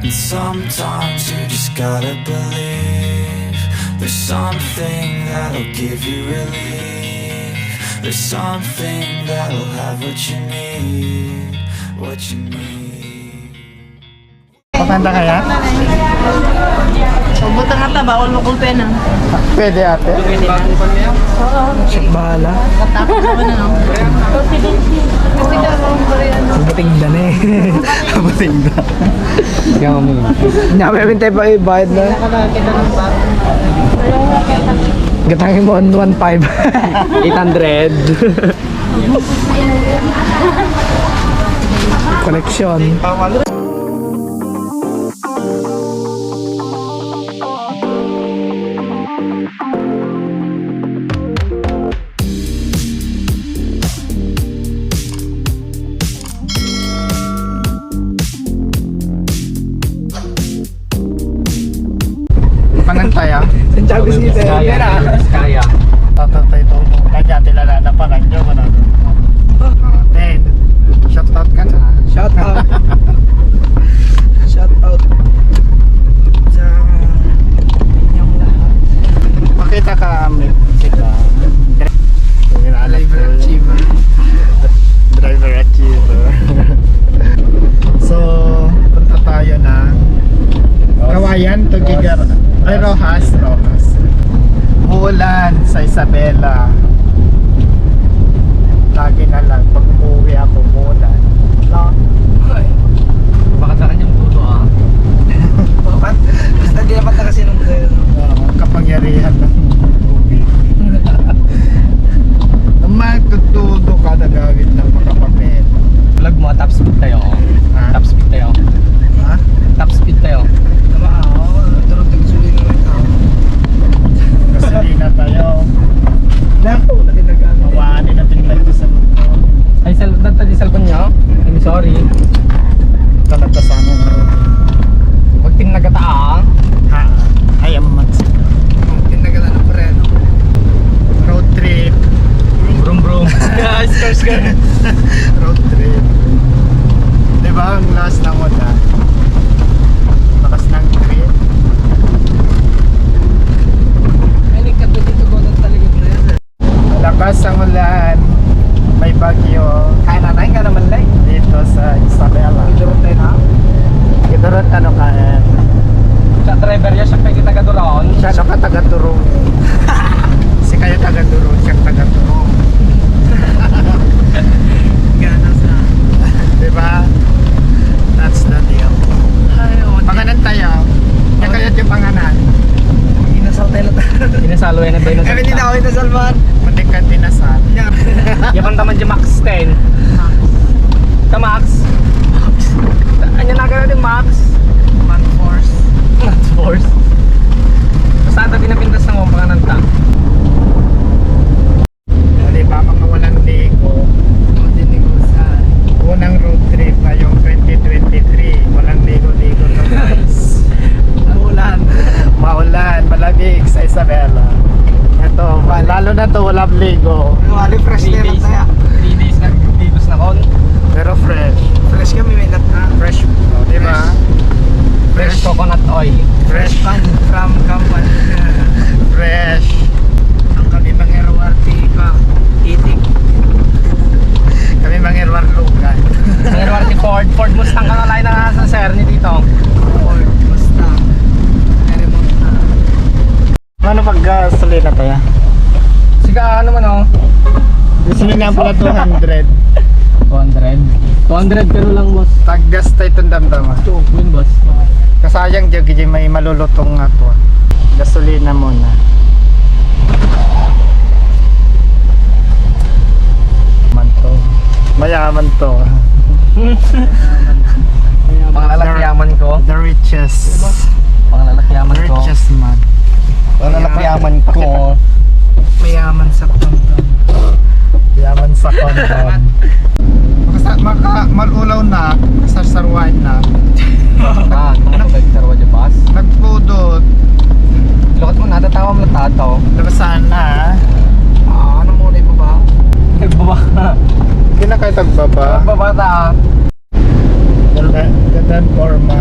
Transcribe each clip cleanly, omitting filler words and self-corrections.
And sometimes you just gotta believe there's something that'll give you relief. There's something that'll have what you need, what you need. Pakanta kaya? Buta nga ta, bawal mo kung pena. Pwede ate. Pwede na. Oo. Siya bahala. Katapos ako na no? Kasi ka mo koreano. Buting da na eh. Buting da. Kaya mo. Nyamay tayo pa bayad na. Nakakakita ng bago. Gatangin mo 1.5. 800. Collection. Panantaya. Santiago City. Kaya. Tatatay to. Kaya tilala na pa kanyo mo na. Then, shout out ka na. Shout out. Shout out sa inyong lahat. Makita ka amin sila. Driver achiever. Driver achiever. So, punta tayo na Kawayan to Gigar. Ay, Rojas. Umuulan sa Isabela. Lagi na lang pag umuwi ako umuulan. Baka sa kanyang tulo Bakit? Basta di naman na kasi nung kapangyarihan ng tubig. Magtutudo kada gawin ng makapapel. Vlog mo, top speed tayo. Ha? Top speed tayo. Ha? Top speed tayo. Gasolina tayo. Naku, mawanin natin tayo sa luto. Ay, di cellphone niya. I'm sorry. Talaga sana na rin. Huwag tinagata Ha? Ay, amats. Tinagala ng preno. Road trip. Brum brum. Scars ka. Road trip. Diba ang last na mo na? Lakas ng trip. Lakas ang ulan. May bagyo. Kainanay ka naman lang. Dito sa Isabela. Gidurot tayo na? Gidurot ano kain? Siya driver niya, siya pwede taga-duron. Siya ka taga-turong. Si kayo taga-turong, siya taga-turong. Ganas na. Diba? That's the deal. Panganan tayo. Kaya kayo yung panganan. Inasal tayo na tayo. Inasalo yan ang dinosaur. Hindi na ako inasal man. Muntik ka dinasal. Yaman taman dyan Max 10. Ka Max? Anya na ka natin Max? Man force. Max Force. Basta ito pinapintas ng panganan ta. Diba mga walang ligo. Unang road trip ngayong 2023. Walang ligo-ligo to guys. Maulan, malamig sa Isabela. Ito, lalo na to walang ligo. Wali fresh 3 days na. 3 days na digos na kon. Pero fresh. Fresh kami may na. Fresh, diba? Fresh coconut oil. Fresh From Kampan. fresh. Ang kami mangyarwarte ka. Itik. Kami mangirwar lugan. Ang Ford Mustang ka na lain na sa sir ni dito. Ford Mustang. Remote na. Ano pag gasolina tayo? Siga ano man oh. Gasolina pala 200. 200 pero lang boss. Taggas tayo itong damdama. Yun boss. Kasayang dyan gigi may malulutong nga to. Gasolina muna. Mayaman to. Pangalalakyaman ko. The richest. Pangalalakyaman The ko. richest man. Pangalalakyaman ko. Mayaman sa Kampan. Yaman sa kondom. Malulaw na, sarsarwain na. Ah, nagtarwa dyan boss. Nagpudot. Lokot mo na, tatawa mo lang tato. Labasan na. Ano muna yung baba? Nagbaba ka. Hindi na kayo tagbaba. Nagbaba ta. Ganda forma.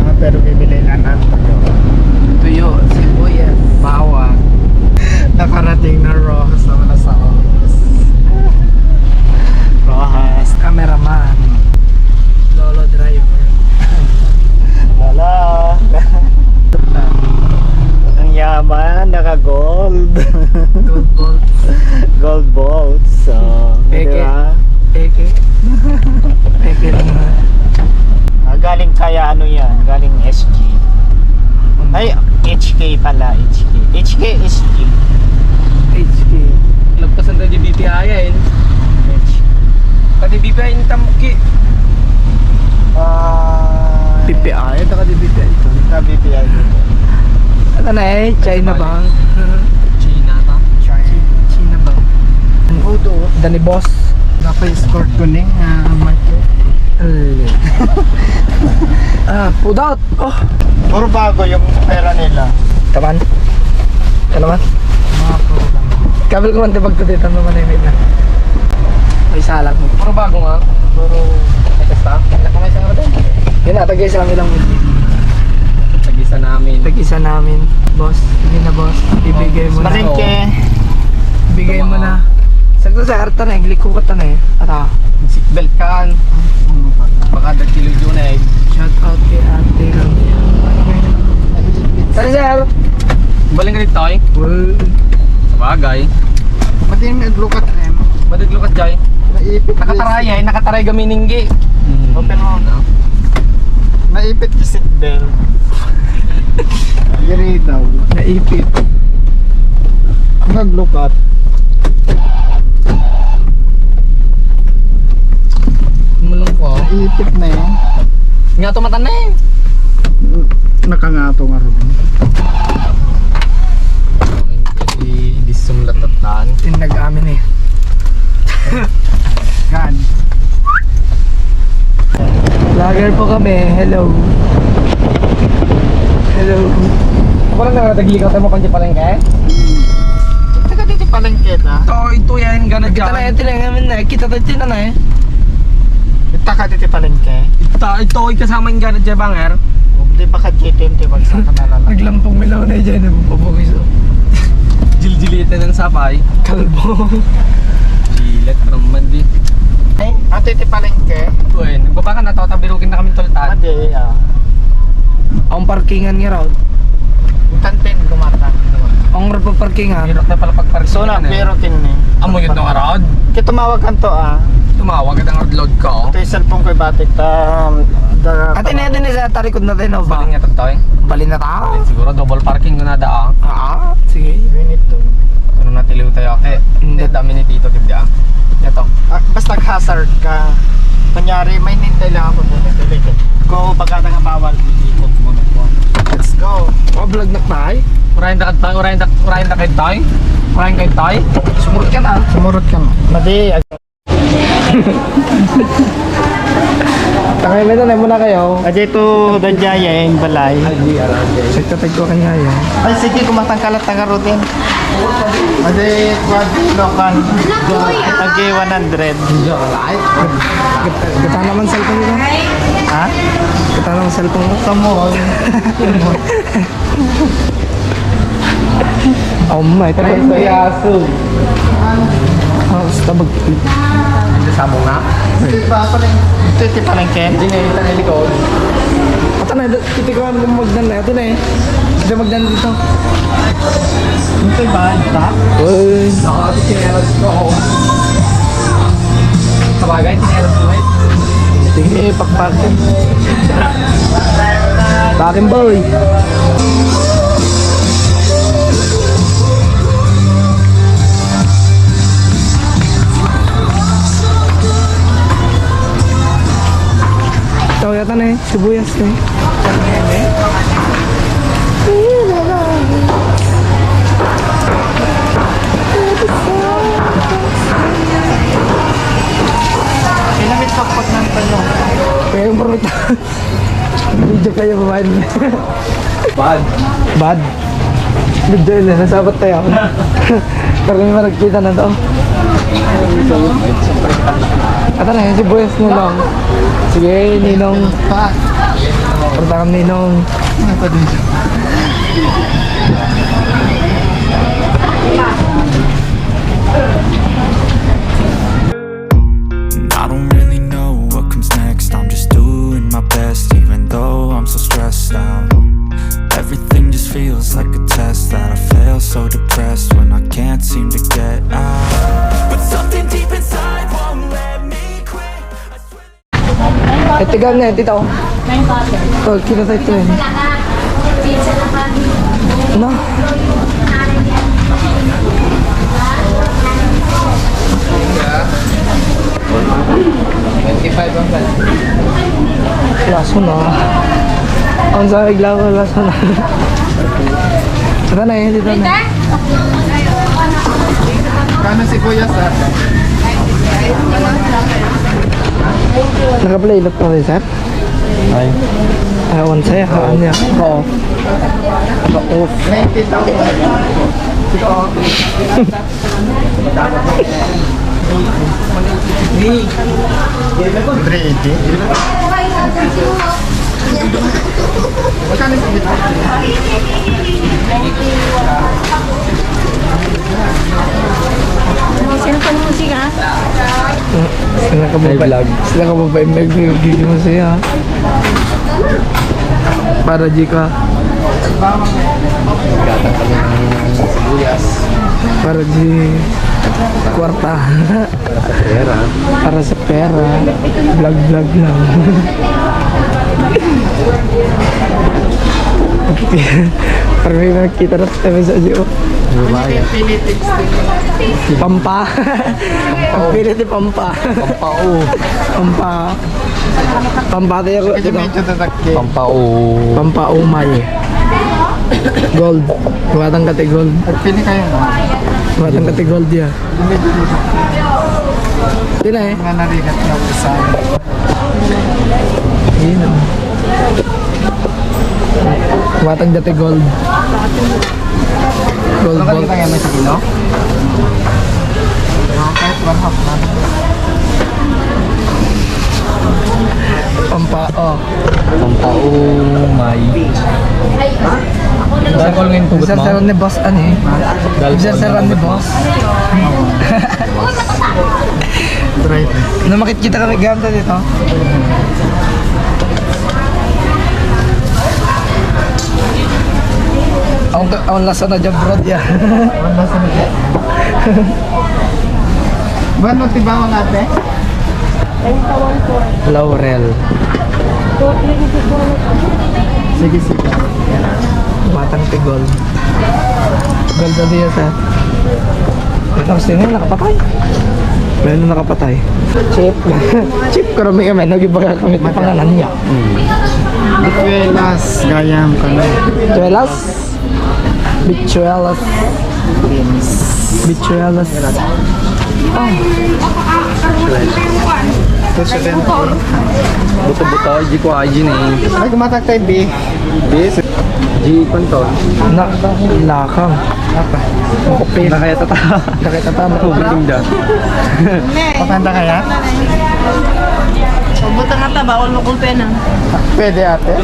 ano yan, galing SG. Ay, HK pala, HK. HK, SG. HK. Lagpasan tayo di BPI yan. HK. Pati BPI yung tamuki. PPI? Ito ka di BPI ito. Ito BPI dito. Ano na eh, China Bank. China ta. China Bank. Udo. Dani boss. Naka-escort ko ning, Michael. Food out. Oh, Puro bago yung pera nila. kaman. Kalaman. Mga puro lang. Kabel ko man tibag ko dito naman ay na. May salag mo. Puro bago nga. Puro... Ay kasta. Nakamay sa kapatid. Yun na, tagay sa amin lang. Tag-isa namin. Tag-isa namin. Boss, hindi na boss. Ibigay mo na. Maringke. Ibigay mo na. Sakto sa harta na, igliko ka na eh. Ata. Seatbelt kan. Baka dagkilo yun eh. Shout out kay ate Ramya. Tara sir! Baling ka dito ay. Well, Sa bagay. Pati yung naglukat em. Madaglukat jay. Naipit. Nakataray ay. Nakataray gamininggi. Open mo. Naipit yung seatbelt. Giri daw. naipit. Naglukat. Mulong ko. Naipit na eh. Nga tumatan na eh. Nakangato nga rin. Hindi sumlat at taan. Tinag amin eh. Gan. Vlogger po kami. Hello. Hello. Ako lang nakatagli ka mo kanji palengke? Taga dito palengke ta. Ito yan. Gana Kita na yan, tinangamin na. Kita tayo tinan na eh. Taka dito palengke. Ito ay kasama yung gana dyan banger. Di ba ka JTM di bagsa ka nalala. Naglampong milaw na dyan. Nabubukis oh. Jiljilitan ng sapay. Kalbo. Jilet naman di. Ate dito palengke. Ito eh. Nagbaba ka na to. Tabirukin na kami toltan. Ate Ang parkingan nga raw. Tantin gumata. Ang raw parkingan. Hirap na pala pagparking. So na pero kin ni. Amo yun nung araw. Kaya tumawag kan to Tumawag at ang load ko. Ito yung cellphone ko batik ta. Ate na din sa tarikod natin. No, Baling ba? niya tagtoy. Balin na tao. Siguro double parking ko na daang. Sige. Minute to. Ano natiliw tayo kay. Hindi dami ni Tito Tibya. Ito. Basta hazard ka. Kunyari may nintay lang ako muna. Go baga nga bawal. Ikot mo na po. Let's go. Oh, vlog na tayo. Urahin na kay tayo. Urahin kay tayo. Sumurot ka na. Sumurot ka mo. Madi. Takay mo na muna kayo. Aja itu dan jaya yang balay. Sakta ko kanya yan. Ay sige kumatang kalat tanga rutin. Aja kuad lokan. Agi 100. Kita naman cellphone ko. Ha? Kita naman cellphone ko. Kamu. Oh my, tagal sa yaso. Basta mag... Samo nga. Diba paling ito palengke. Hindi na yung tanay likod. Ito na, titikuan mo magdan na. Ito na eh. Ito magdan dito. Ito ba? Ita? Uy. Nakakatikinelas ko. Sabagay, tinelas ko eh. Sige, pakpakin. Pakin boy. Ito yata na eh, sibuyas na eh. Pinamit pakpak ng tanong. Kaya yung permit. Video kayo babae. Bad. Bad. Video na, nasabat tayo. Pero may maragkita na to. Ito na yun, sibuyas na lang. Sige, Ninong. Punta kami, Ninong. Ito din. I don't really know what comes next. I'm just doing my best, even though I'm so stressed out. Everything just feels like a test that I fail, so depressed when I can't seem to get out. But something deep inside won't let me quit. Ay, tigal na yan, tita. Tol, kita tayo ito eh. Ano? Laso na. Ang sa igla ko, laso na. Tara na eh, dito na. Kano si Kuya sa Naka-play look pa rin, sir? Ay. Ewan sa'yo, kaan niya. Oo. Off. Sino pa ng musika? Sila ka vlog. Sila ka ba nag-video mo siya? Para di ka. Para di kwarta. Para sa pera. Vlog lang. Parang may nakita na sa message ko. Pampa. Pampilit ni Pampa. Pampa tayo. Pampa umay. Gold. Kuwatang kate gold. Pili kayo no? Kuwatang kate gold ya. Hindi na eh. Nga narigat na usan. Yun. Kuwatang kate gold. Gold Ano gold. kanita kayo may sa kilo? Kahit 1/2 na. Pampa. Oh. Pampaumay. Saan ko lang yung tugot mo? Isa ni boss ano eh. Isa ni boss. Right. Na makikita kami gamta dito. Ang lasa na dyan bro ya. Wala sa mga. Buwan mo tibawang ate? Laurel. Sige. Matang tigol. Gold na diya sa. Tapos din ngayon nakapatay. Meron nakapatay. Chip. Chip karami kami. Nag-ibaga kami ng pangalan niya. Bituelas, gayam kami. Bituelas. Bituelas. Bituelas. Oh. Buto-buto, G ko IG na eh. Ay, kumatak tayo, B. G konton. Na, lakang. Kupit. Na kaya tata. Nakita tama. Buting da. Pakanta kaya? Pabuta nga ta, bawal mo kung pena. Pwede ate.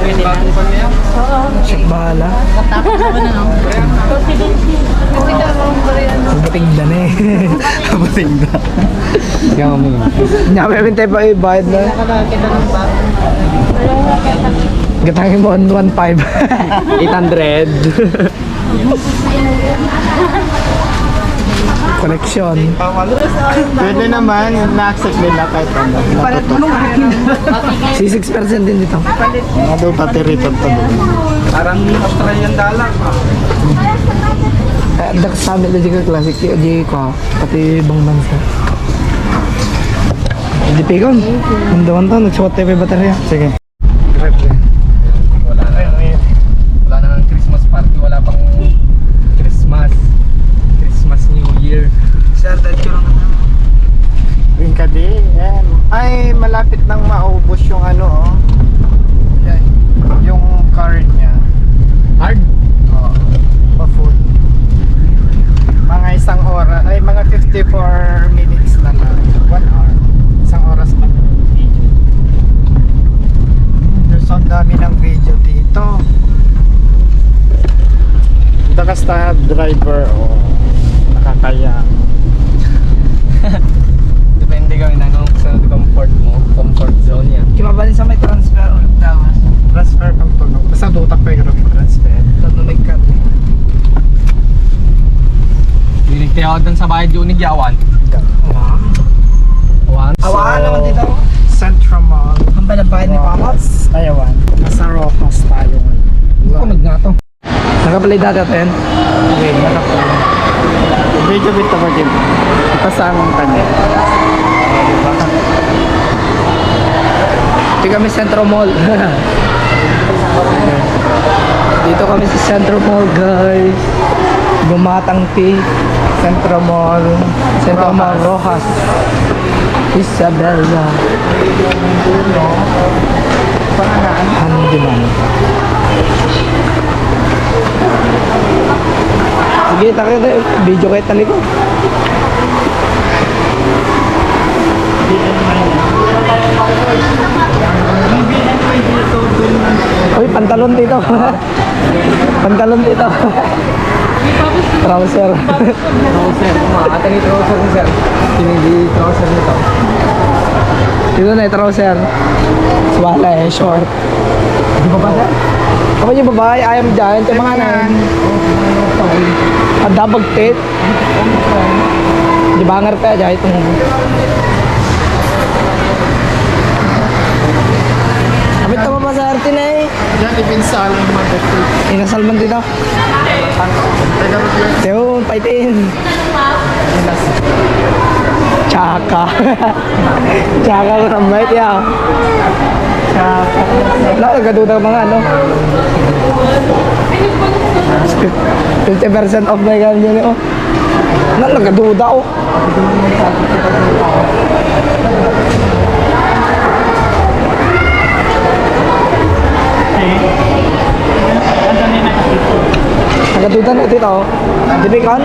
Check bahala. Tapos naman na no? Kasi ka bang koreano? Buting dan eh. Kapasing na. Kaya mo yun. Nyame tayo pa bayad na. Kita ng bago. Gatangin mo 1.5. 800. Collection. Pwede naman, na-accept nila kahit ano. Si 6% din dito. Mga daw pati rito to. Parang Australian dollar. Dak sa amin na ka classic di ko pati ibang bansa. Hindi pigon. Mandawan to nagsuot tayo pa baterya. Sige. Wala na. Wala na ng Christmas party. Wala pang Christmas. Christmas New Year. Sir, dahil ko lang Wing ka di. Yan. Ay, malapit nang maubos yung ano, oh. Yan. Yung card niya. Hard? Oo. Pa-full. Mga isang oras, ay mga 54 minutes na lang. 1 hour. Isang oras pa. There's ang dami ng video dito. Basta driver o nakakaya. Depende kami na kung saan comfort mo. Comfort zone yan. Kimabalin sa may transfer ulit daw. Transfer kang tunog. Basta tutak pa yung transfer. Tatlo nag-cut. Diligtay ako dun sa bayad yung Yawan. Wow. Awan. Awaan naman dito. Central Mall. Ang balab bahay ni Pamats. Taiwan. Nasa Rojas tayo ngayon. Kunog nga to. Nakaplay dati natin. Okay, nakaplay. Video bit ba din? Ipasamang kanya. Dito kami sa Centro Mall. Dito kami sa Centro Mall, guys. Gumatang P. Centro Mall. Centro Mall Rojas. Isabela. Pangalan? Handyman. Sige, takit eh. Video kayo talikod. Uy, pantalon dito. Pantalon dito. Trouser. Trouser, ate ni trouser ni sir. Hindi trouser nito. Dito na yung trouser. Swala eh, short. Di ba ba? Kapag yung babae, ayaw mo dyan. Ito mga nan. Ada bagtit. Di ba nga rin dyan itong... Kapit ka pa sa artin eh. Yan, ipinsalan naman dito. Inasal man dito. Teo, paitin. Tsaka. Tsaka ko ng bait ya. Tsaka. Wala, nagkaduda mga ano. 50% off na yung ganyan oh. Wala, nagkaduda oh. Nagkaduda na dito oh. Dibikon?